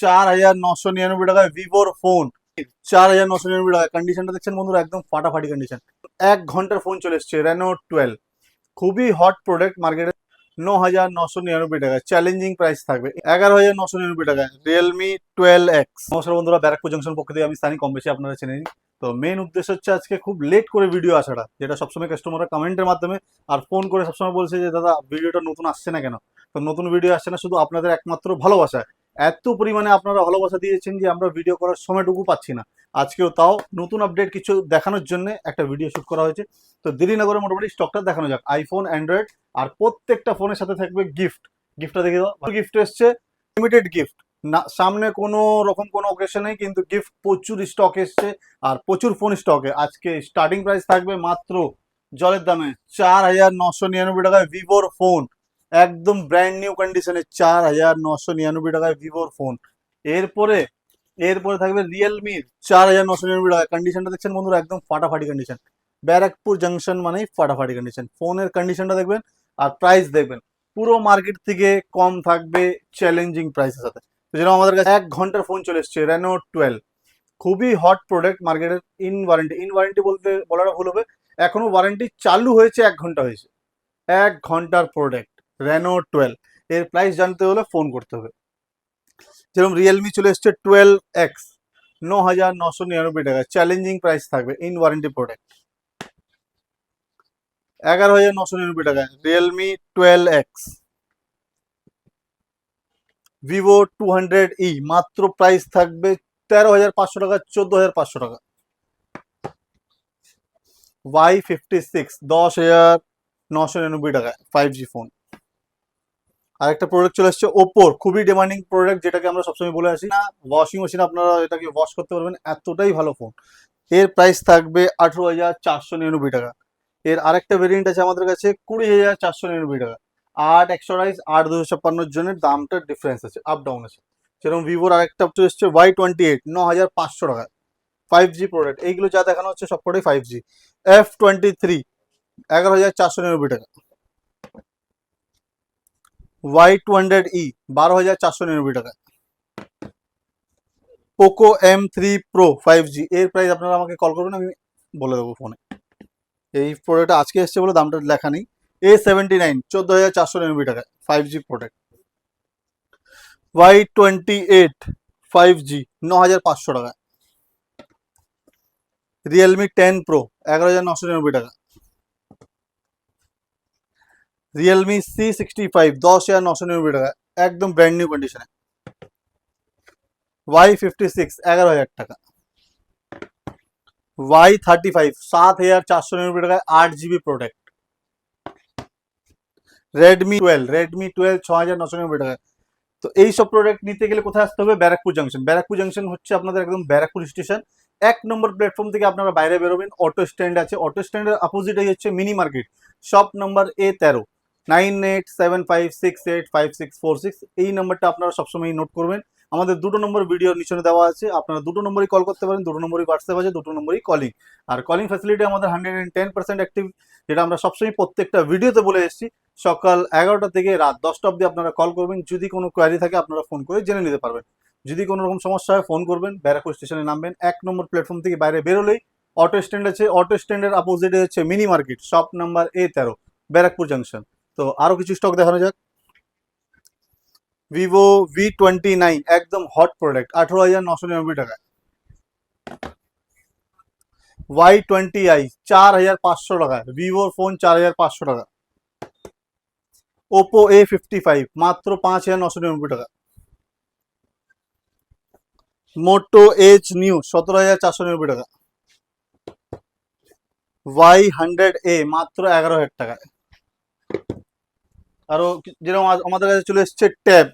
4,999 টাকায় ভিভোর ফোন। 4,999 টাকায় কন্ডিশনটা দেখছেন বন্ধুরা, একদম ফাটাফাটি কন্ডিশন। 1 ঘন্টার ফোন চলে এসছে, রেনো 12, খুবই হট প্রোডাক্ট মার্কেটে। 9,999 টাকায় চ্যালেঞ্জিং প্রাইস থাকবে। 11,999 টাকায় রিয়েলমি 12X। নমস্কার বন্ধুরা, ব্যারাকপুর জংশন পক্ষ থেকে আমি সানি, কম বেশি আপনারা চেনে নিন। তো মেন উদ্দেশ্য হচ্ছে আজকে খুব লেট করে ভিডিও আসাটা, যেটা সবসময় কাস্টমাররা কমেন্টের মাধ্যমে আর ফোন করে সবসময় বলছে যে দাদা ভিডিওটা নতুন আসছে না কেন। তো নতুন ভিডিও আসছে না শুধু আপনাদের একমাত্র ভালোবাসা। এত পরিমাণে আপনারা ভালোবাসা দিয়েছেন যে আমরা ভিডিও করার সময়টুকু পাচ্ছি না। আজকেও তাও নতুন আপডেট কিছু দেখানোর জন্য একটা ভিডিও শুট করা হয়েছে। তো দেরি না করে মোটামুটি স্টকটা দেখানো যাক। আইফোন, অ্যান্ড্রয়েড, আর প্রত্যেকটা ফোনের সাথে থাকবে গিফট। গিফটটা দেখে দাও, গিফট এসছে, লিমিটেড গিফট না, সামনে কোনো রকম কোনো অকেশন নেই, কিন্তু গিফট প্রচুর স্টক এসছে আর প্রচুর ফোন স্টকে। আজকে স্টার্টিং প্রাইস থাকবে মাত্র জলের দামে 4,999 টাকায় ভিভোর ফোন, একদম ব্র্যান্ড নিউ কন্ডিশনে 4,999 টাকায় ভিভোর ফোন। এরপরে এরপরে থাকবে রিয়েলমির 4,999 টাকায়। কন্ডিশনটা দেখছেন বন্ধুরা, একদম ফাটাফাটি কন্ডিশন। ব্যারাকপুর জাংশন মানেই ফাটাফাটি কন্ডিশন। ফোনের কন্ডিশনটা দেখবেন আর প্রাইস দেখবেন, পুরো মার্কেট থেকে কম থাকবে, চ্যালেঞ্জিং প্রাইসের সাথে। তো যেরকম আমাদের কাছে 1 ঘন্টার ফোন চলে এসছে, রেনো 12, খুবই হট প্রোডাক্ট মার্কেটের। ইন ওয়ারেন্টি বলতে বলাটা ভুল হবে, এখনো ওয়ারেন্টি চালু হয়েছে, 1 ঘন্টা হয়েছে। 1 ঘন্টার প্রোডাক্ট রেনো 12, এর প্রাইস জানতে হলে ফোন করতে হবে। যেরকম রিয়েলমি চলে এসছে 12X, 9,999 টাকায় চ্যালেঞ্জিং প্রাইস থাকবে, ইন ওয়ারেন্টি প্রোডাক্ট। 11,999 টাকায় রিয়েলমি 12X। ভিভো 200E, মাত্র প্রাইস থাকবে 13,500 টাকা, 14,500 টাকা। Y56, 10,999 টাকায় 5G ফোন। আরেকটা প্রোডাক্ট চলে আসছে ওপ্পোর, খুবই ডিমান্ডিং প্রোডাক্ট, যেটাকে আমরা সবসময় বলে আসি না, ওয়াশিং মেশিন আপনারা এটাকে ওয়াশ করতে পারবেন, এতটাই ভালো ফোন। এর প্রাইস থাকবে 18,499 টাকা। এর আরেকটা ভেরিয়েন্ট আছে আমাদের কাছে 20,499 টাকা। 8 128, 8 256 জনের দামটার ডিফারেন্স আছে, আপ ডাউন আছে। যেরকম ভিভোর আরেকটা এসছে Y28, 9,500 টাকা, 5G প্রোডাক্ট। এইগুলো যা দেখানো হচ্ছে সবকটাই 5G। F23, 11,499 টাকা। Y200E, 12,499 টাকা। পোকো M3 Pro 5G, এর প্রাইস আপনারা আমাকে কল করবেন, আমি বলে দেবো ফোনে। এই প্রোডাক্টটা আজকে এসছে বলে দামটা লেখা নেই। A79, 14,499 টাকায় 5G প্রোডাক্ট। Y28 5G, 9,500 টাকা। রিয়েলমি 10 Pro, 11,999 টাকা। রিয়েলমি C65, 10,999 টাকা, একদম ব্র্যান্ড নিউ কন্ডিশনে। Y56, 11,000 টাকা। Y35, 7,499 টাকায় 8GB প্রোডাক্ট। রেডমি 12 6,999 টাকায়। তো এইসব প্রোডাক্ট নিতে গেলে কোথায় আসতে হবে? ব্যারাকপুর জাংশন। ব্যারাকপুর জাংশন হচ্ছে আপনাদের একদম ব্যারাকপুর স্টেশন। 1 নম্বর প্ল্যাটফর্ম থেকে আপনারা বাইরে বেরোবেন, অটো স্ট্যান্ড আছে, অটো স্ট্যান্ডের অপোজিটেই হচ্ছে mini market, shop number A13, 9875685646। এই নাম্বারটা আপনারা সবসময় নোট করবেন। আমাদের 2 নম্বর ভিডিওর নিচনে দেওয়া আছে, আপনারা 2 নম্বরই কল করতে পারেন, 2 নম্বরই হোয়াটসঅ্যাপ আছে, 2 নম্বরই কলিং। আর কলিং ফ্যাসিলিটি আমাদের 110% অ্যাক্টিভ, যেটা আমরা সবসময় প্রত্যেকটা ভিডিওতে বলে এসেছি। সকাল 11টা থেকে রাত 10টা অবধি আপনারা কল করবেন, যদি কোনো কোয়ারি থাকে আপনারা ফোন করে জেনে নিতে পারবেন। যদি কোনো রকম সমস্যা হয় ফোন করবেন, ব্যারাকপুর স্টেশনে নামবেন, 1 নম্বর প্ল্যাটফর্ম থেকে বাইরে বেরোলেই অটো স্ট্যান্ড আছে, অটো স্ট্যান্ডের অপোজিটে হচ্ছে mini market, shop number A13, Barrackpore junction. তো আরো কিছু স্টক দেখানো যাক। ভিভো V29, একদম হট প্রোডাক্ট, 18,999 টাকা। Y20i, 4,500 টাকায় ভিভোর ফোন, 4,500 টাকা। ওপো A55, মাত্র 5,999 টাকা। মোটো এইচ নিউ, 17,499 টাকা। Y100A, মাত্র 11,000 টাকায়। আরো যেরকম আমাদের কাছে চলে এসছে ট্যাব,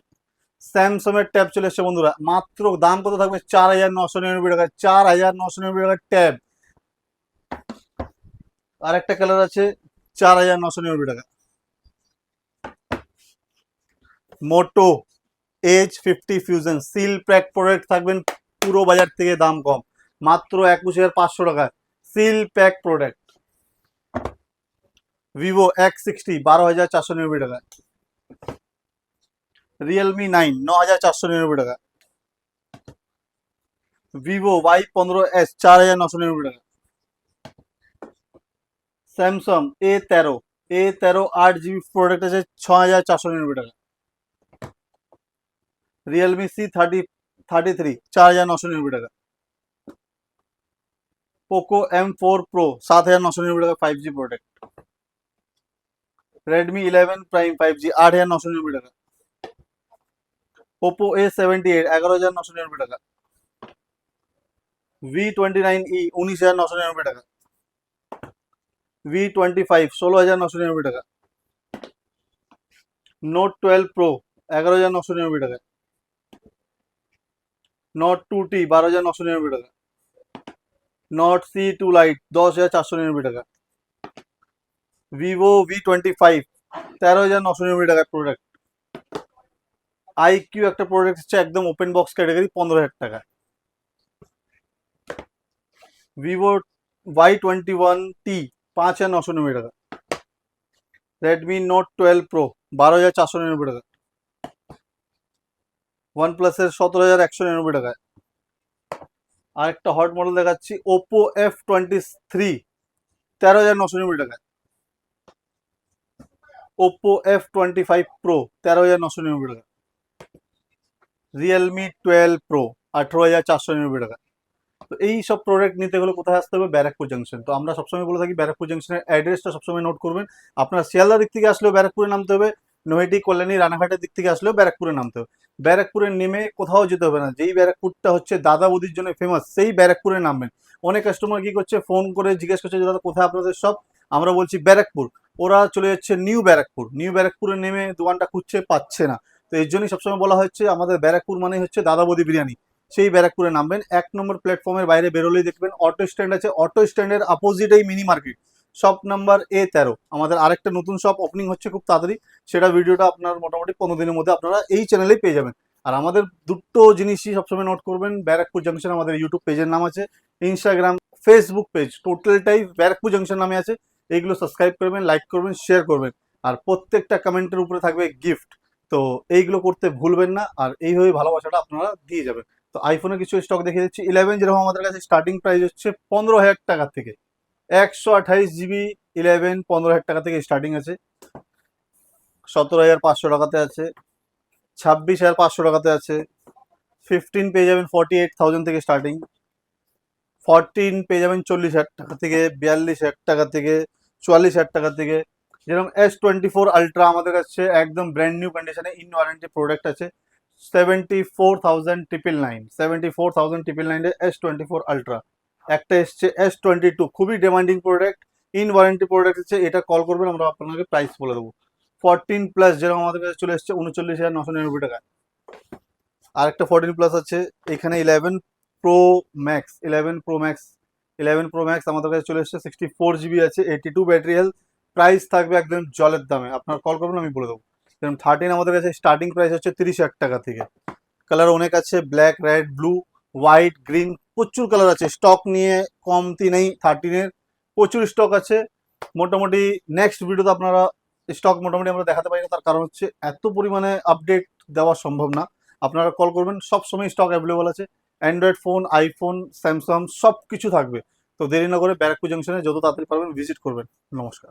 স্যামসং এর ট্যাব চলে এসছে বন্ধুরা, মাত্র দাম কত থাকবে? 4,999 টাকা। 4,999 টাকার ট্যাব। আর একটা কালার আছে 4,999 টাকা। মোটো H50 fusion seal pack product থাকবেন, পুরো বাজার থেকে দাম কম, মাত্র 21,500 টাকায় seal pack product. Vivo X60, 12,499 টাকা। রিয়েলমি 9, 9,499 টাকা। ভিভো Y15s 4999 টাকা। স্যামসাং A13 8 GB প্রোডাক্ট আছে 6499 টাকা। রিয়েলমি C33 4999 টাকা। পোকো M4 Pro 7999 টাকা 5G product. Redmi 11 prime 5G 8999 টাকা। ওপো A78 11999 টাকা। V29e 19999 টাকা। V25 16999 টাকা। নোট 12 প্রো 11999 টাকা। নোট 2T 12999 টাকা। নোট C2 লাইট 10499 টাকা। ভিভো V25 13999 টাকার প্রোডাক্ট। আইকিউ একটা প্রোডাক্ট হচ্ছে একদম ওপেন বক্স ক্যাটাগরি 15000 টাকা। ভিভো Y21T 5999 টাকা। রেডমি নোট 12 প্রো 12499 টাকা। ওয়ানপ্লাসের 17199 টাকায়। আরেকটা হট মডেল দেখাচ্ছি ওপো F23 13999 টাকায়। ওপো F25 প্রো 13999 টাকা। রিয়েলমি 12 প্রো 18499 টাকা। তো এই সব প্রোডাক্ট নিতে হলে কোথায় আসতে হবে? ব্যারাকপুর জাংশন। তো আমরা সবসময় বলে থাকি ব্যারাকপুর জাংশনের অ্যাড্রেসটা সবসময় নোট করবেন। আপনার শিয়ালদা দিক থেকে আসলেও ব্যারাকপুরে নামতে হবে, নৈহাটি কল্যাণী রানাঘাটের দিক থেকে আসলেও ব্যারাকপুরে নামতে হবে। ব্যারাকপুরে নেমে কোথাও যেতে হবে না, যেই ব্যারাকপুরটা হচ্ছে দাদা বৌদির জন্য ফেমাস সেই ব্যারাকপুরে নামবেন। অনেক কাস্টমার কি করছে, ফোন করে জিজ্ঞেস করছে যে দাদা কোথায় আপনাদের সব, আমরা বলছি ব্যারাকপুর, ওরা চলে যাচ্ছে নিউ ব্যারাকপুর। নিউ ব্যারাকপুরে নেমে দোকানটা খুঁজছে, পাচ্ছে না। তো এর জন্যই সবসময় বলা হচ্ছে আমাদের ব্যারাকপুর মানে হচ্ছে দাদা বৌদি বিরিয়ানি। সেই ব্যারাকপুরে নামবেন। 1 নম্বর প্ল্যাটফর্মের বাইরে বেরোলেই দেখবেন অটো স্ট্যান্ড আছে, অটো স্ট্যান্ডের অপোজিটেই mini market, shop number A13। আমাদের আরেকটা নতুন শপ ওপেনিং হচ্ছে খুব তাড়াতাড়ি, সেটা ভিডিওটা আপনার মোটামুটি 15 দিনের মধ্যে আপনারা এই চ্যানেলেই পেয়ে যাবেন। আর আমাদের দুটো জিনিসই সবসময় নোট করবেন, ব্যারাকপুর জাংশন আমাদের ইউটিউব পেজের নাম আছে, ইনস্টাগ্রাম ফেসবুক পেজ টোটালটাই ব্যারাকপুর জাংশন নামে আছে। এইগুলো সাবস্ক্রাইব করবেন, লাইক করবেন, শেয়ার করবেন। আর প্রত্যেকটা কমেন্টের উপরে থাকবে গিফট। তো এইগুলো করতে ভুলবেন না, আর এইভাবে ভালোবাসাটা আপনারা দিয়ে যাবেন। তো আইফোনের কিছু স্টক দেখিয়ে দিচ্ছি। 11 যেরকম আমাদের কাছে স্টার্টিং প্রাইস হচ্ছে 15,000 টাকা থেকে। 128 GB 11 15,000 টাকা থেকে স্টার্টিং আছে। 17,500 টাকাতে আছে। 26,500 টাকাতে আছে। 15 পেয়ে যাবেন 48,000 থেকে স্টার্টিং। 14 পেয়ে যাবেন 40,000 টাকা থেকে, 42,000 টাকা থেকে, 44,000 টাকা থেকে। যেরকম S24 আলট্রা আমাদের কাছে একদম ব্র্যান্ড নিউ কন্ডিশনে ইন ওয়ারেন্টি প্রোডাক্ট আছে 74,999 এর S24 আলট্রা। একটা এসছে S22, খুবই demanding product, in warranty product হচ্ছে, এটা কল করবেন আমরা আপনাকে প্রাইস বলে দেবো। 14 প্লাস যেরকম আমাদের কাছে চলে এসছে 39,999 টাকা। আরেকটা 14 প্লাস আছে এখানে 11 প্রো ম্যাক্স। 11 প্রো ম্যাক্স আমাদের কাছে চলে এসছে 64 GB আছে, 82 ব্যাটারি হেলথ। প্রাইস থাকবে একদম জলের দামে, আপনার কল করবেন আমি বলে দেবো। যেমন 13 আমাদের কাছে স্টার্টিং প্রাইস হচ্ছে 30,000 টাকা থেকে। কালার অনেক আছে, black, red, blue, white, green, প্রচুর কালার আছে। স্টক নিয়ে কমতি নেই 13-এর, প্রচুর স্টক আছে। মোটামুটি নেক্সট ভিডিওতে আপনারা স্টক মোটামুটি আমরা দেখাতে পারি না, তার কারণ হচ্ছে এত পরিমাণে আপডেট দেওয়া সম্ভব না। আপনারা কল করবেন, সব সময় স্টক অ্যাভেলেবল আছে। অ্যান্ড্রয়েড ফোন, আইফোন, স্যামসাং সব কিছু থাকবে। তো দেরি না করে ব্যারাকপুর জাংশনে যত তাড়াতাড়ি পারবেন ভিজিট করবেন। নমস্কার।